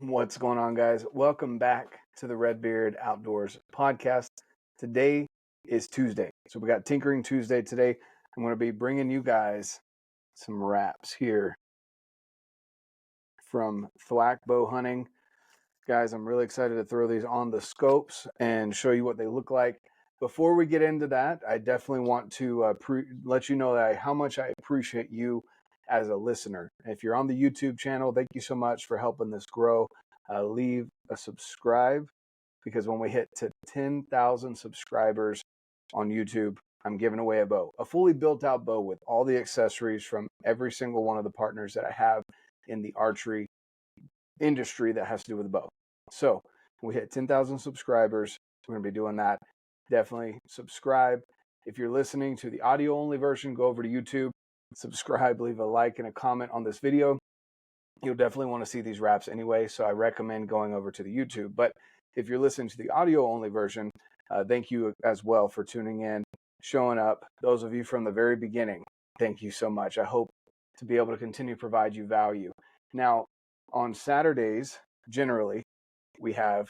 What's going on, guys? Welcome back to the RedBeard Outdoors podcast. Today is Tuesday, so we got Tinkering Tuesday today. I'm going to be bringing you guys some wraps here from Thwack Bowhunting. Guys, I'm really excited to throw these on the scopes and show you what they look like. Before we get into that, I definitely want to let you know that how much I appreciate you as a listener. If you're on the YouTube channel, thank you so much for helping this grow. Leave a subscribe, because when we hit to 10,000 subscribers on YouTube, I'm giving away a bow, a fully built out bow with all the accessories from every single one of the partners that I have in the archery industry that has to do with the bow. So when we hit 10,000 subscribers, we're going to be doing that. Definitely subscribe. If you're listening to the audio only version, go over to YouTube, subscribe, leave a like and a comment on this video. You'll definitely want to see these wraps anyway, so I recommend going over to the YouTube. But if you're listening to the audio only version, thank you as well for tuning in, showing up. Those of you from the very beginning, thank you so much. I hope to be able to continue to provide you value. Now, on Saturdays, generally, we have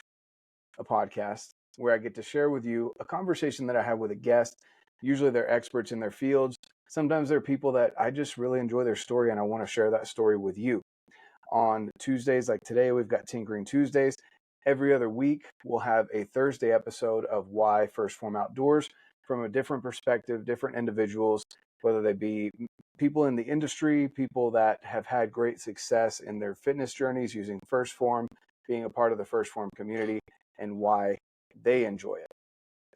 a podcast where I get to share with you a conversation that I have with a guest. Usually they're experts in their fields. Sometimes they're people that I just really enjoy their story and I want to share that story with you. On Tuesdays, like today, we've got Tinkering Tuesdays. Every other week, we'll have a Thursday episode of Why First Phorm Outdoors from a different perspective, different individuals, whether they be people in the industry, people that have had great success in their fitness journeys using First Phorm, being a part of the First Phorm community, and why they enjoy it.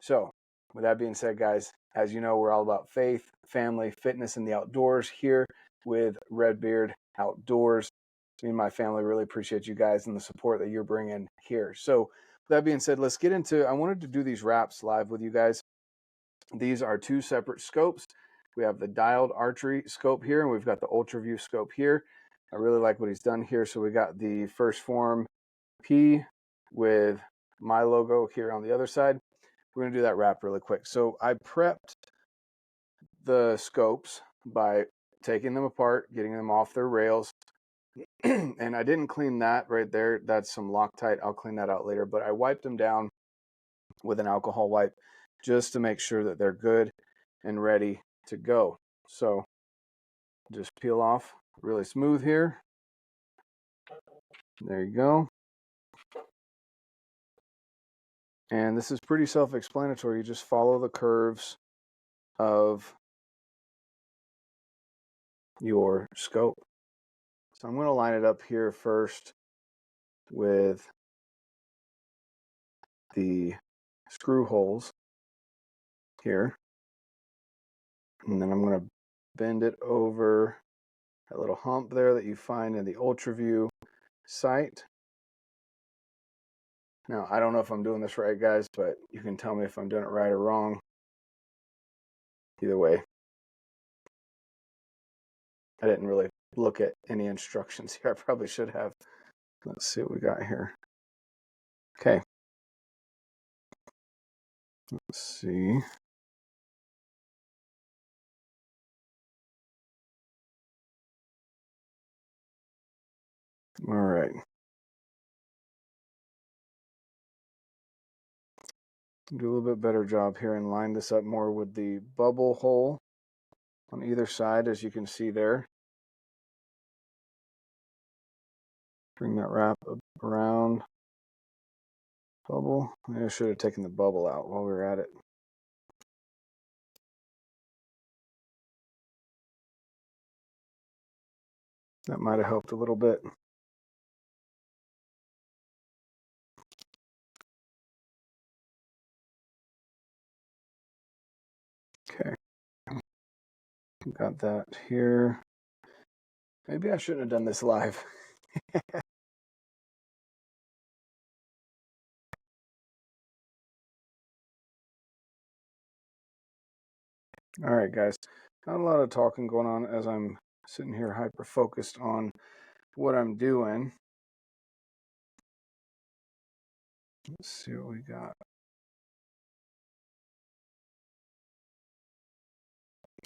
So, with that being said, guys, as you know, we're all about faith, family, fitness, and the outdoors here with RedBeard Outdoors. Me and my family really appreciate you guys and the support that you're bringing here. So, with that being said, let's get into, I wanted to do these wraps live with you guys. These are two separate scopes. We have the dialed archery scope here, and we've got the UltraView scope here. I really like what he's done here. So we got the First Phorm P with my logo here on the other side. We're going to do that wrap really quick. So I prepped the scopes by taking them apart, getting them off their rails. And I didn't clean that right there. That's some Loctite. I'll clean that out later. But I wiped them down with an alcohol wipe just to make sure that they're good and ready to go. So just peel off really smooth here. There you go. And this is pretty self-explanatory. You just follow the curves of your scope. So I'm going to line it up here first with the screw holes here. And then I'm going to bend it over that little hump there that you find in the UltraView sight. Now, I don't know if I'm doing this right, guys, but you can tell me if I'm doing it right or wrong. Either way, I didn't really look at any instructions here. I probably should have. Let's see what we got here. Okay. Let's see. All right. Do a little bit better job here and line this up more with the bubble hole on either side, as you can see there. Bring that wrap around. Bubble. I should have taken the bubble out while we were at it. That might have helped a little bit. Okay. Got that here. Maybe I shouldn't have done this live. All right, guys. Not a lot of talking going on as I'm sitting here hyper focused on what I'm doing. Let's see what we got.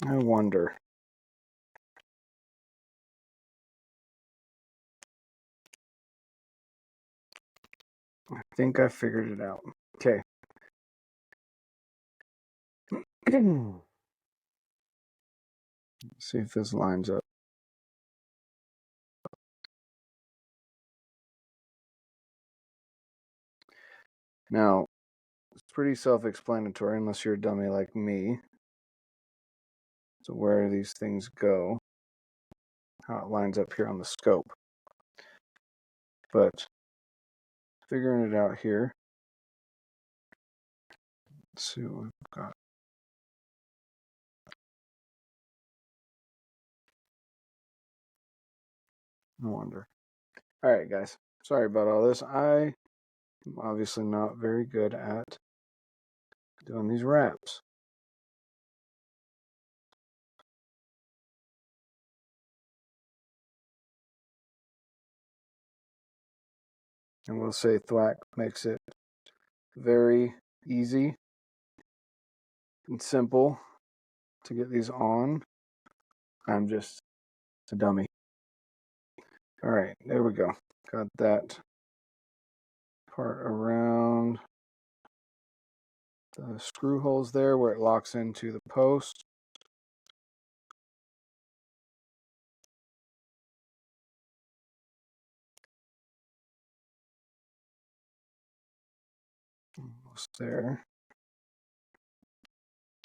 I wonder. think I figured it out. Okay. See if this lines up. Now, it's pretty self-explanatory unless you're a dummy like me. So where these things go, how it lines up here on the scope. But figuring it out here. Let's see what we've got. No wonder. All right, guys. Sorry about all this. I am obviously not very good at doing these wraps. And we'll say Thwack makes it very easy and simple to get these on. I'm just a dummy. All right, there we go. Got that part around the screw holes there where it locks into the post. Almost there.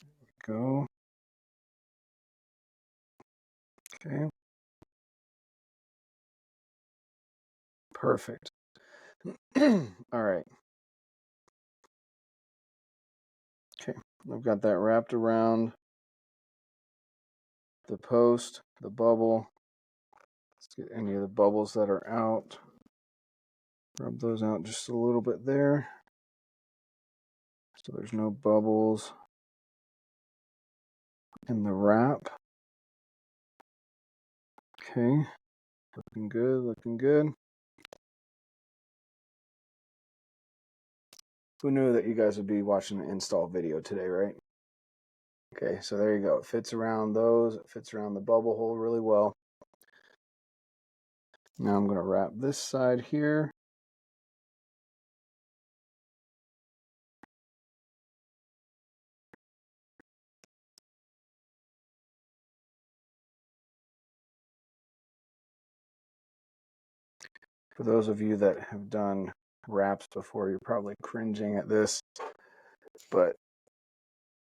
There we go. Okay. Perfect. All right. Okay, I've got that wrapped around the post, the bubble. Let's get any of the bubbles that are out. Rub those out just a little bit there. So there's no bubbles in the wrap. Okay, looking good, looking good. Who knew that you guys would be watching the install video today, right? Okay, so there you go. It fits around those. It fits around the bubble hole really well. Now I'm going to wrap this side here. For those of you that have done wraps before, you're probably cringing at this, but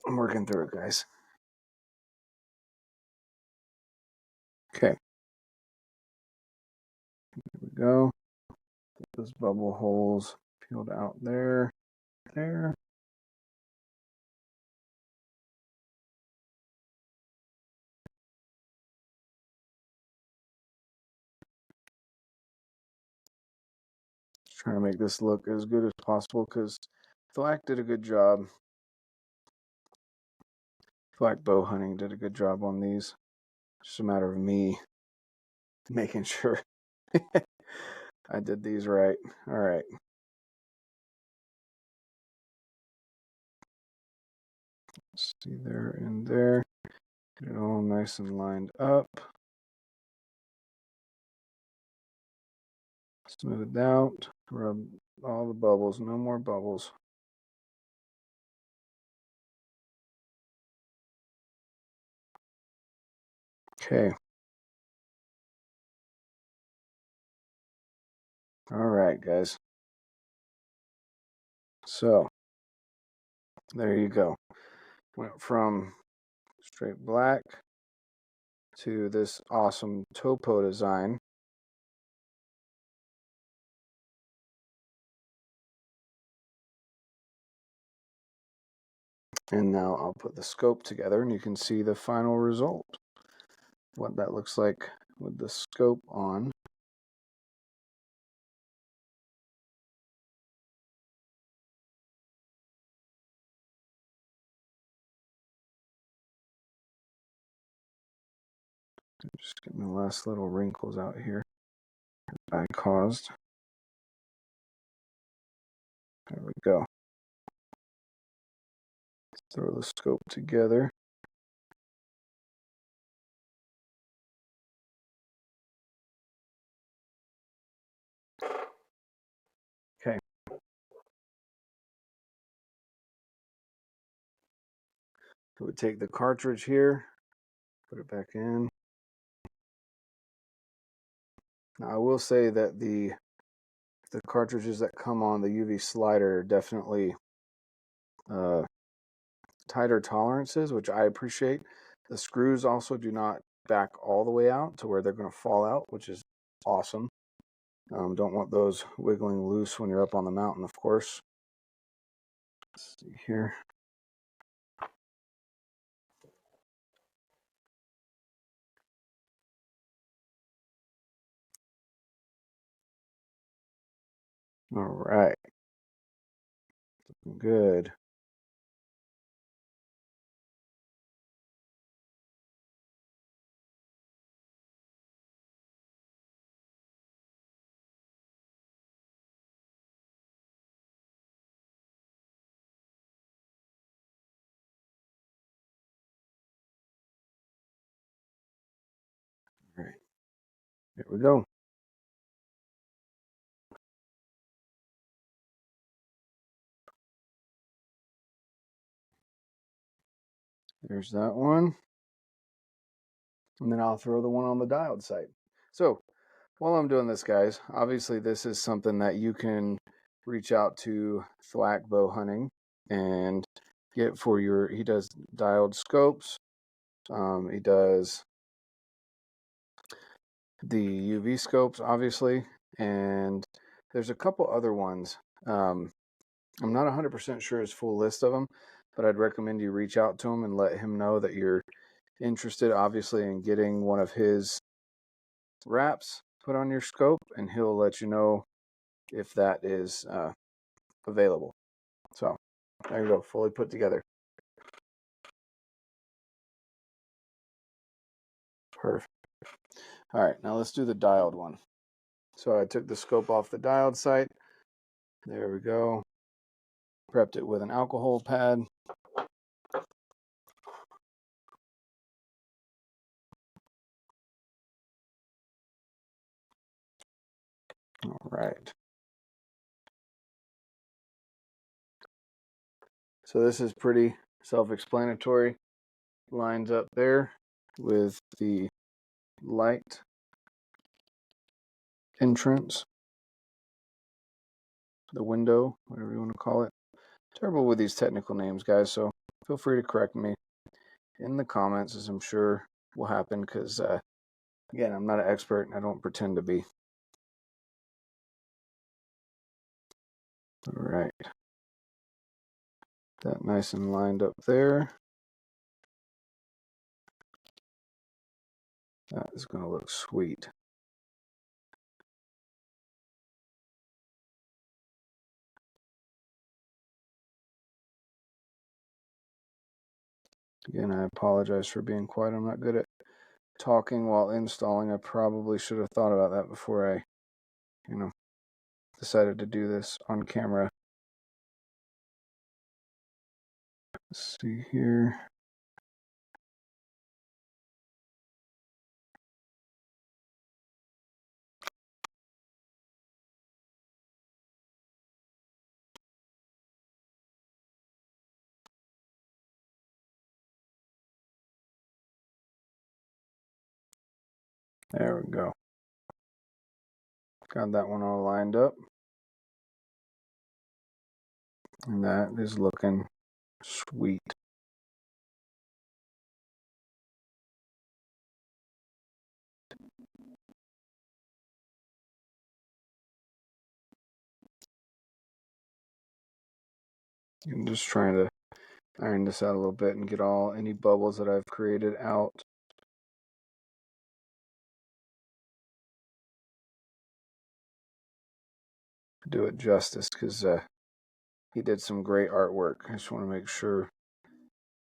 I'm working through it, guys. Okay. There we go. Get those bubble holes peeled out there. There. Just trying to make this look as good as possible because Thwack did a good job. Thwack Bowhunting did a good job on these. Just a matter of me making sure I did these right. All right. Let's see there and there. Get it all nice and lined up. Smooth out. Rub all the bubbles. No more bubbles. Okay. All right, guys. So, there you go. Went from straight black to this awesome topo design. And now I'll put the scope together and you can see the final result. What that looks like with the scope on. Just getting the last little wrinkles out here I caused. There we go. Let's throw the scope together. Okay. So we take the cartridge here, put it back in. Now I will say that the cartridges that come on the UV slider are definitely tighter tolerances, which I appreciate. The screws also do not back all the way out to where they're going to fall out, which is awesome. Don't want those wiggling loose when you're up on the mountain, of course. Let's see here. All right. Good. All right. Here we go. There's that one. And then I'll throw the one on the dialed sight. So while I'm doing this, guys, obviously this is something that you can reach out to Thwack Bowhunting and get for your, he does dialed scopes. He does the UV scopes, obviously, and there's a couple other ones. I'm not 100% sure his full list of them, but I'd recommend you reach out to him and let him know that you're interested, obviously, in getting one of his wraps put on your scope, and he'll let you know if that is available. So there you go, fully put together. Perfect. All right, now let's do the dialed one. So I took the scope off the dialed sight. There we go. Prepped it with an alcohol pad. All right. So this is pretty self-explanatory. Lines up there with the light entrance, the window, whatever you want to call it. Terrible with these technical names, guys, so feel free to correct me in the comments, as I'm sure will happen, because again, I'm not an expert and I don't pretend to be. All right. That nice and lined up there. That is going to look sweet. Again, I apologize for being quiet. I'm not good at talking while installing. I probably should have thought about that before I, decided to do this on camera. Let's see here. There we go. Got that one all lined up. And that is looking sweet. I'm just trying to iron this out a little bit and get any bubbles that I've created out. Do it justice, because he did some great artwork. I just want to make sure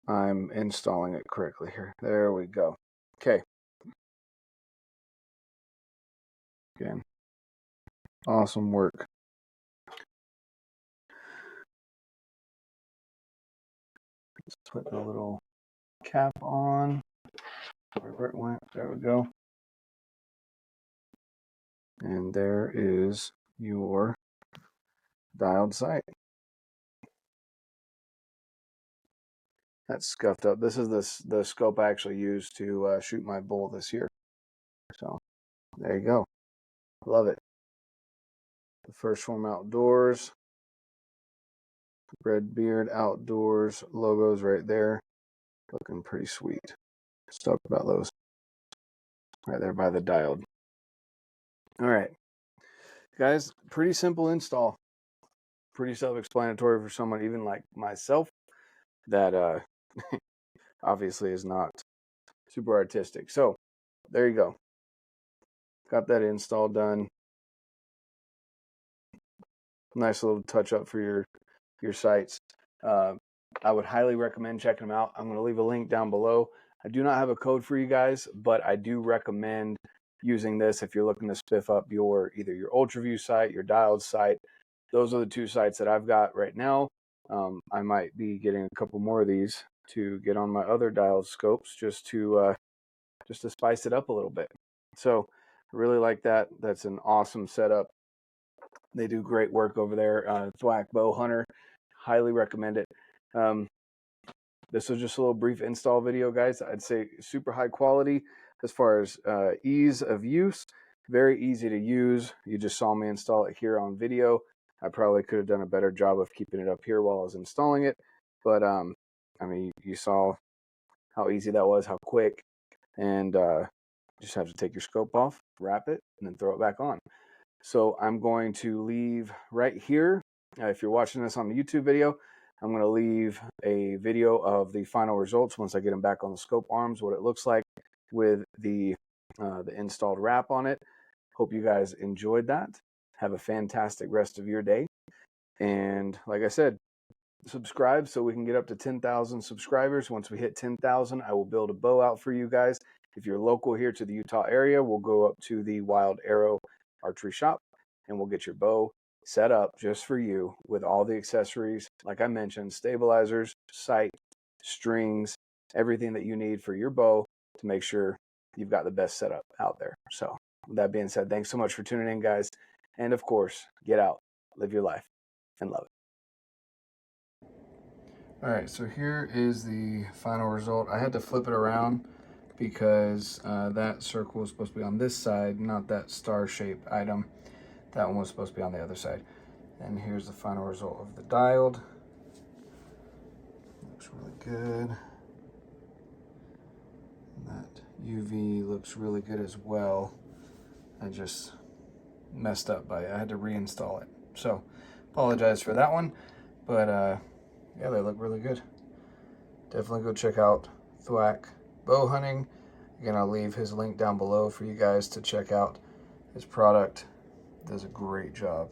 I'm installing it correctly here. There we go. Okay. Again, awesome work. Let's put the little cap on. Wherever it went. There we go. And there is your dialed sight. That's scuffed up. This is the scope I actually used to shoot my bull this year. So there you go. Love it. The first Phorm Outdoors, RedBeard Outdoors logos right there. Looking pretty sweet. Stoked about those. Right there by the diode. All right, guys, pretty simple install. Pretty self-explanatory for someone even like myself that obviously is not super artistic. So there you go. Got that install done. Nice little touch up for your sites. I would highly recommend checking them out. I'm going to leave a link down below. I do not have a code for you guys, but I do recommend using this if you're looking to spiff up either your UltraView site, your dialed site. Those are the two sites that I've got right now. I might be getting a couple more of these to get on my other dialed scopes just to spice it up a little bit. So I really like that. That's an awesome setup. They do great work over there. Thwack Bowhunting, highly recommend it. This was just a little brief install video, guys. I'd say super high quality as far as ease of use. Very easy to use. You just saw me install it here on video. I probably could have done a better job of keeping it up here while I was installing it. But, I mean, you saw how easy that was, how quick. And you just have to take your scope off, wrap it, and then throw it back on. So I'm going to leave right here. If you're watching this on the YouTube video, I'm going to leave a video of the final results once I get them back on the scope arms, what it looks like with the installed wrap on it. Hope you guys enjoyed that. Have a fantastic rest of your day. And like I said, subscribe so we can get up to 10,000 subscribers. Once we hit 10,000, I will build a bow out for you guys. If you're local here to the Utah area, we'll go up to the Wild Arrow Archery Shop and we'll get your bow set up just for you with all the accessories, like I mentioned, stabilizers, sight, strings, everything that you need for your bow to make sure you've got the best setup out there. So with that being said, thanks so much for tuning in, guys. And of course, get out, live your life, and love it. All right, so here is the final result. I had to flip it around because that circle was supposed to be on this side, not that star-shaped item. That one was supposed to be on the other side. And here's the final result of the dialed. Looks really good. And that UV looks really good as well. I just messed up I had to reinstall it. So apologize for that one, but yeah, they look really good. Definitely go check out Thwack Bowhunting. Again, I'll leave his link down below for you guys to check out his product. Does a great job.